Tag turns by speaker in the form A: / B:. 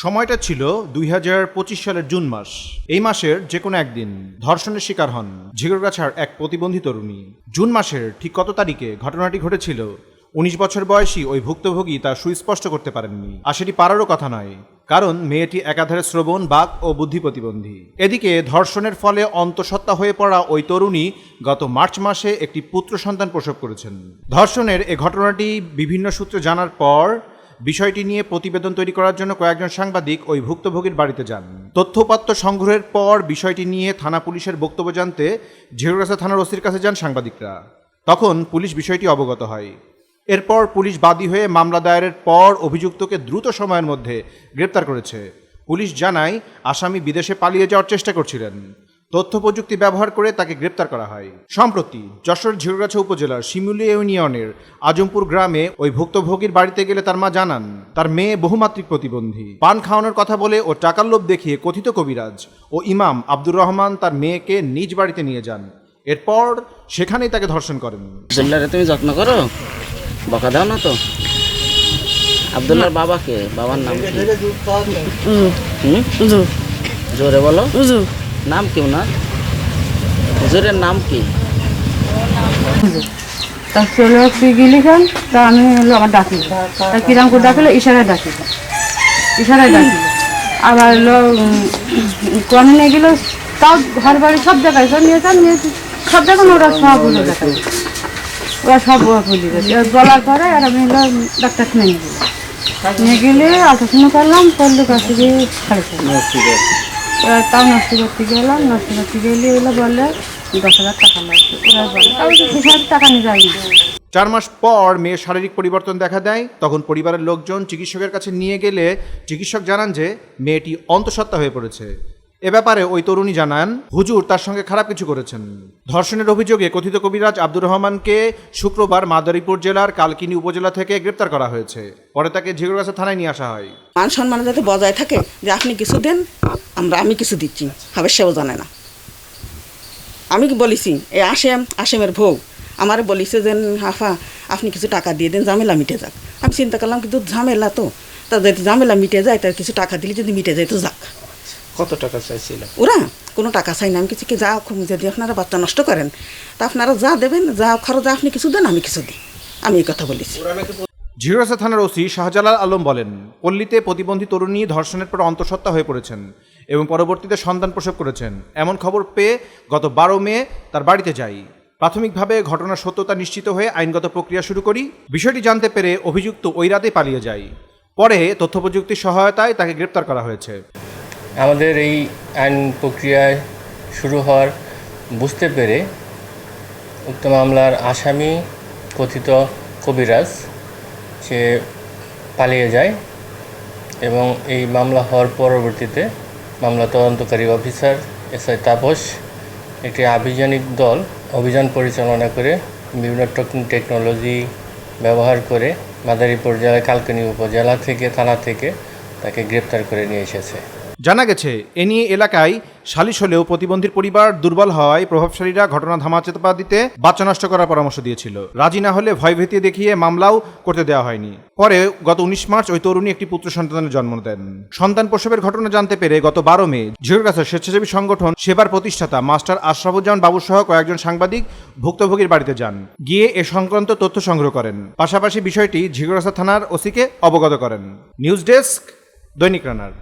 A: সময়টা ছিল ২০২৫ সালের জুন মাস। এই মাসের যে কোনো একদিন ধর্ষণের শিকার হন ঝিগরগাছার এক প্রতিবন্ধী তরুণী। জুন মাসের ঠিক কত তারিখে ঘটনাটি ঘটেছিল ১৯ বছর বয়সী ওই ভুক্তভোগী তা সুস্পষ্ট করতে পারেননি। আর সেটি পারারও কথা নয়, কারণ মেয়েটি একাধারে শ্রবণ, বাক ও বুদ্ধি প্রতিবন্ধী। এদিকে ধর্ষণের ফলে অন্তঃসত্ত্বা হয়ে পড়া ওই তরুণী গত মার্চ মাসে একটি পুত্র সন্তান প্রসব করেছেন। ধর্ষণের এ ঘটনাটি বিভিন্ন সূত্রে জানার পর বিষয়টি নিয়ে প্রতিবেদন তৈরি করার জন্য কয়েকজন সাংবাদিক ওই ভুক্তভোগীর বাড়িতে যান। তথ্যপাত্র সংগ্রহের পর বিষয়টি নিয়ে থানা পুলিশের বক্তব্য জানতে ঝিগরগাছা থানার ওসির কাছে যান সাংবাদিকরা। তখন পুলিশ বিষয়টি অবগত হয়। এরপর পুলিশ বাদী হয়ে মামলা দায়েরের পর অভিযুক্তকে দ্রুত সময়ের মধ্যে গ্রেপ্তার করেছে। পুলিশ জানায়, আসামি বিদেশে পালিয়ে যাওয়ার চেষ্টা করছিলেন। তথ্য প্রযুক্তি ব্যবহার করে তাকে গ্রেপ্তার করা হয়। সম্প্রতি যশোর ঝিগরগাছা উপজেলার শিমুলী ইউনিয়নের আজমপুর গ্রামে ওই ভুক্তভোগীর বাড়িতে গেলে তার মা জানান, তার মেয়ে বহুমাত্রিক প্রতিবন্ধী। পান খাওয়ানোর কথা বলে ও টাকার লোভ দেখিয়ে কথিত কবিরাজ ও ইমাম আব্দুর রহমান তার মেয়েকে নিজ বাড়িতে নিয়ে যান। এরপর সেখানেই তাকে ধর্ষণ করেন।
B: তুমি যত্ন করো, বকা দাও না তো। আব্দুল্লাহর বাবাকে, বাবার নাম জোরে বলো। নাম কি ওনার? হুজুরের নাম কি?
C: তা চলে গেলি খান, তা আমি হলো আমার ডাকি, তা কিরাম করে ডাকলে ইশারায় ডাকি, আবার হলো কমে নিয়ে গেল, তাও ঘর বাড়ি সব জায়গায় সব নিয়ে সব জায়গায় ওরা সব হলো দেখাই, ওরা সব বলি বলার পরে আর আমি হলো ডাক্তার নিয়ে গেলে আল্ট্রাসাউন্ড করলে কাছে গিয়ে তাও নষ্ট করতে গেলাম, এগুলো বলে 10,000 টাকা লাগবে। ওরা বলে তাও 6,000 টাকা নিয়ে যায়নি।
A: 4 মাস পর মেয়ের শারীরিক পরিবর্তন দেখা দেয়। তখন পরিবারের লোকজন চিকিৎসকের কাছে নিয়ে গেলে চিকিৎসক জানান যে মেয়েটি অন্তঃসত্ত্বা হয়ে পড়েছে। এ ব্যাপারে ওই তরুণী জানান, হুজুর তার সঙ্গে খারাপ কিছু করেছেন। ধর্ষণের অভিযোগে কথিত কবিরাজ আব্দুর রহমানকে শুক্রবার মাদারীপুর জেলার কালকিনি উপজেলা থেকে গ্রেপ্তার করা হয়েছে। পরে তাকে ঝিগরগাছা থানায় নিয়ে আসা হয়।
D: মান সম্মান যাতে বজায় থাকে, যে আপনি কিছু দেন, আমি কিছু দিচ্ছি, হবে সেও জানে না। আমি কি বলেছি, এই আশেমের ভোগ আমার বলিছে যে হাফা আপনি কিছু টাকা দিয়ে দেন, ঝামেলা মিটে যাক। আমি চিন্তা করলাম কিন্তু ঝামেলা তো, তা যদি ঝামেলা মিটে যায়, তার কিছু টাকা দিলে যদি মিটে যায় তো যাক।
B: কত টাকা চাইছিল
D: ওরা? কোনো টাকা চাই না। আমি কিছু কি যা যদি আপনারা বাচ্চা নষ্ট করেন, তা আপনারা যা দেবেন, যা খরচ আপনি কিছু দেন, আমি কিছু দিই। আমি এই কথা বলেছি।
A: ঝিগরগাছা থানার ওসি শাহজালাল আলম বলেন, পল্লীতে প্রতিবন্ধী তরুণী ধর্ষণের পর অন্তঃসত্ত্বা হয়ে পড়েছেন এবং পরবর্তীতে সন্তান প্রসব করেছেন। এমন খবর পেয়ে গত 12 মে তার বাড়িতে যাই। প্রাথমিকভাবে ঘটনার সত্যতা নিশ্চিত হয়ে আইনগত প্রক্রিয়া শুরু করি। বিষয়টি জানতে পেরে অভিযুক্ত ওই রাতে পালিয়ে যায়। পরে তথ্য প্রযুক্তির সহায়তায় তাকে গ্রেপ্তার করা হয়েছে।
E: আমাদের এই আইন প্রক্রিয়ায় শুরু হওয়ার বুঝতে পেরে উক্ত মামলার আসামি কথিত কবিরাজ সে পালিয়ে যায় এবং এই মামলা হওয়ার পরবর্তীতে মামলা তদন্তকারী অফিসার SI তাপস একটি আভিযানিক দল অভিযান পরিচালনা করে বিভিন্ন টেকনোলজি ব্যবহার করে মাদারীপুর জেলার কালকিনি উপজেলা থেকে থানা থেকে তাকে গ্রেপ্তার করে নিয়ে এসেছে।
A: জানা গেছে, এ নিয়ে এলাকায় সালিশ হলেও প্রতিবন্ধীর পরিবার দুর্বল হওয়ায় প্রভাবশালীরা ঘটনা ধামাচাপা দিতে বাচ্চা নষ্ট করার পরামর্শ দিয়েছিল। রাজি না হলে ভয়ভীতি দেখিয়ে মামলাও করতে দেওয়া হয়নি। পরে গত 19 মার্চ ওই তরুণী একটি পুত্র সন্তানের জন্ম দেন। সন্তান প্রসবের ঘটনা জানতে পেরে গত 12 মে ঝিগরগাছার স্বেচ্ছাসেবী সংগঠন সেবার প্রতিষ্ঠাতা মাস্টার আশরাফুজ্জামান বাবু সহ কয়েকজন সাংবাদিক ভুক্তভোগীর বাড়িতে যান। গিয়ে এ সংক্রান্ত তথ্য সংগ্রহ করেন। পাশাপাশি বিষয়টি ঝিগরগাছা থানার ওসিকে অবগত করেন। নিউজ ডেস্ক, দৈনিক রানার।